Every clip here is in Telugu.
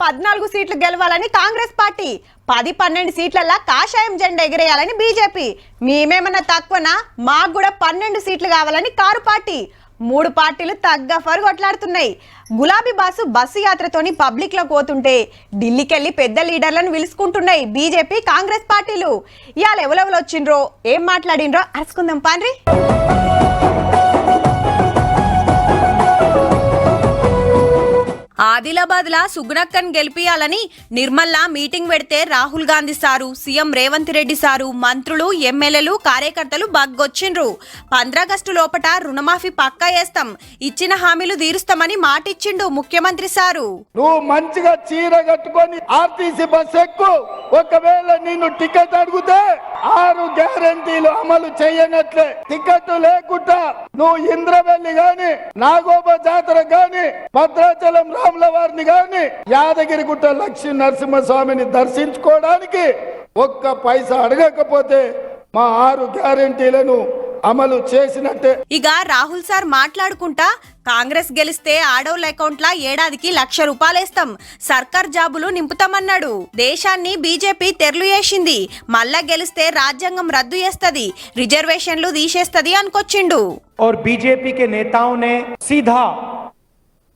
14 సీట్లు గెలవాలని కాంగ్రెస్ పార్టీ, 10-12 సీట్లలా కాషాయం జెండా ఎగిరేయాలని బీజేపీ, మేమేమన్నా తక్కువనా మాకు కూడా 12 సీట్లు కావాలని కారు పార్టీ. 3 పార్టీలు తగ్గ ఫరు కొట్లాడుతున్నాయి. గులాబీ బస్సు యాత్రతోని పబ్లిక్ లో పోతుంటే ఢిల్లీకెళ్లి పెద్ద లీడర్లను పిలుచుకుంటున్నాయి బీజేపీ కాంగ్రెస్ పార్టీలు. ఇవాళ ఎవరెవరు వచ్చిండ్రో ఏం మాట్లాడినరో అరుచుకుందాం పాండ్రి. ఆదిలాబాద్ లా సుగుణక్కన్ గెలిపియాలని నిర్మల్లా మీటింగ్ పెడితే Rahul Gandhi sir, CM Revanth Reddy sir, మంత్రులు, ఎమ్మెల్యేలు, కార్యకర్తలు బగ్గొచ్చిండ్రు. 15 ఆగస్టు లోపట రుణమాఫీ పక్కా చేస్తాం, ఇచ్చిన హామీలు తీరుస్తామని మాటిచ్చిండు ముఖ్యమంత్రి సారు. నువ్వు మంచిగా చీర కట్టుకొని ఆర్టీసీ బస్ ఎక్కు, ఒకవేళ నిన్ను టికెట్ అడిగితే 6 గ్యారెంటీలు అమలు చేయనట్లే. టికెట్ లేకుండా నువ్వు ఇంద్రవెల్లి గాని, నాగోబ జాతర గాని, భద్రాచలం రాములవారిని గాని, యాదగిరిగుట్ట లక్ష్మీ నరసింహస్వామిని దర్శించుకోవడానికి ఒక్క పైసా అడగకపోతే మా 6 గ్యారెంటీలను అమలు చేసినట్టే. ఇక రాహుల్ సార్ మాట్లాడుకుంటా కాంగ్రెస్ గెలిస్తే ఆడోళ్ళ అకౌంట్ల ఏడాదికి 1,00,000 రూపాయలేస్తాం, సర్కార్ జాబులు నింపుతామన్నాడు. దేశాన్ని బీజేపీ తెరలు చేసింది, మళ్ళా గెలిస్తే రాజ్యాంగం రద్దు చేస్తది, రిజర్వేషన్లు తీసేస్తది అనుకొచ్చిండు. और बीजेपी के नेताओं ने सीधा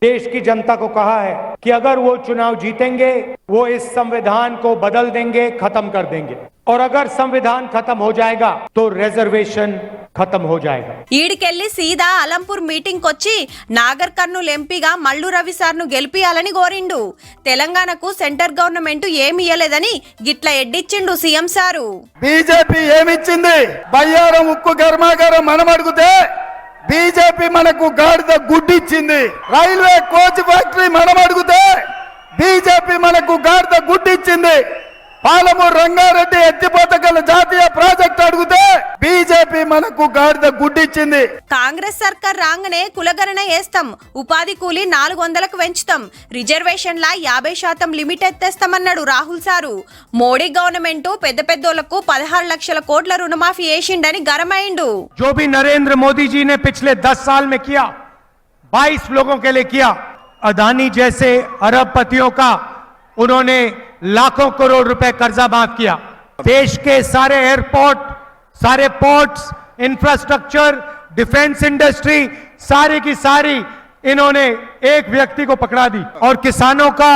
देश की जनता को कहा है कि अगर वो चुनाव जीतेंगे वो इस संविधान को बदल देंगे, खत्म कर देंगे, और अगर संविधान खत्म हो जाएगा तो रिजर्वेशन खत्म हो जाएगा. ఈడికెళ్లి సీదా అలంపూర్ మీటింగ్ కొచ్చి నాగర్ కర్నూల్ ఎంపీగా మల్లు రవి సార్ ను గెలిపియాలని కోరిండు. తెలంగాణకు సెంటర్ గవర్నమెంట్ ఏమి ఇయ్యలేదని గిట్ల ఎడ్డిచ్చిండు సీఎం సారు. బీజేపీ ఏమిచ్చింది? బయ్యారం ఉక్కు కర్మాగారం మనం అడిగితే బీజేపీ మనకు గాడిద గుడ్డిచ్చింది. రైల్వే కోచ్ ఫ్యాక్టరీ మనం అడిగితే బీజేపీ మనకు గాడిద గుడ్డిచ్చింది. పాలమూరు రంగారెడ్డి ఎత్తిపోతకల జాతీయ ప్రాజెక్ట్ అడిగితే బీజేపీ మనకు గాడిద గుడ్డిచ్చింది. కాంగ్రెస్ సర్కార్ రాగానే కులగణన వేస్తాం, ఉపాధి కూలి 400కు పెంచుతాం, రిజర్వేషన్ల 50% లిమిట్ ఎత్తేస్తామన్నాడు రాహుల్ సారు. మోడీ గవర్నమెంట్ పెద్ద పెద్దోళ్లకు 16 లక్షల కోట్ల రుణమాఫీ చేసిండని గరమైండు. जो भी नरेंद्र मोदी जी ने पिछले 10 साल में किया, 22 लोगों के लिए किया. अदानी जैसे अरबपतियों का उन्होंने लाखों करोड़ रुपए कर्जा माफ किया. देश के सारे एयरपोर्ट, सारे पोर्ट्स, इंफ्रास्ट्रक्चर, डिफेंस इंडस्ट्री सारी की सारी इन्होंने एक व्यक्ति को पकड़ा दी. और किसानों का,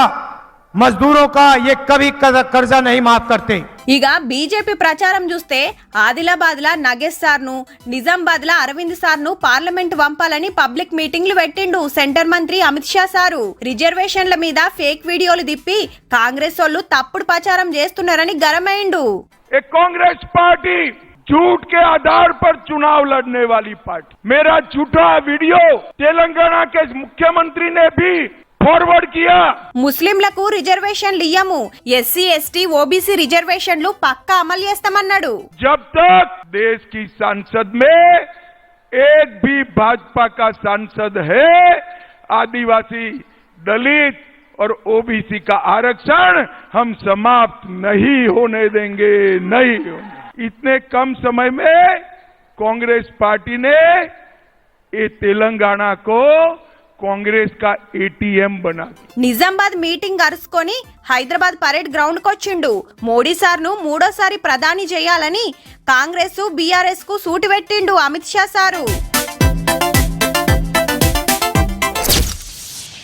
मजदूरों का ये कभी कर्जा नहीं माफ करते. ఇక బీజేపీ ప్రచారం చూస్తే ఆదిలాబాద్ లా నగేష్ సార్ ను, నిజామాబాద్ లా అరవింద్ సార్ ను పార్లమెంట్ పంపాలని పబ్లిక్ మీటింగ్లు పెట్టిండు సెంటర్ మంత్రి అమిత్ షా సారు. రిజర్వేషన్ల మీద ఫేక్ వీడియోలు దిప్పి కాంగ్రెస్ వాళ్ళు తప్పుడు ప్రచారం చేస్తున్నారని గరమైండు. कांग्रेस पार्टी झूठ के आधार पर चुनाव लड़ने वाली पार्टी. मेरा झूठा वीडियो तेलंगाना के मुख्यमंत्री ने भी फॉरवर्ड किया. ముస్లింలకు రిజర్వేషన్లు ఇయ్యము, ఎస్సీ ఎస్టీ ఓబీసీ రిజర్వేషన్లు పక్కా అమలు చేస్తామన్నాడు. जब तक देश की संसद में एक भी भाजपा का सांसद है, आदिवासी, दलित और ओबीसी का आरक्षण हम समाप्त नहीं होने देंगे, नहीं होने. इतने कम समय में कांग्रेस पार्टी ने ये तेलंगाना को కాంగ్రెస్ కా ఏటీఎం బనా. నిజామాబాద్ మీటింగ్ అరుచుకొని హైదరాబాద్ పరేడ్ గ్రౌండ్ కొచ్చిండు. మోడీ సార్ ను 3వ సారి ప్రధాని చేయాలని కాంగ్రెస్ బీఆర్ఎస్ కు సూటి పెట్టిండు అమిత్ షా సారు.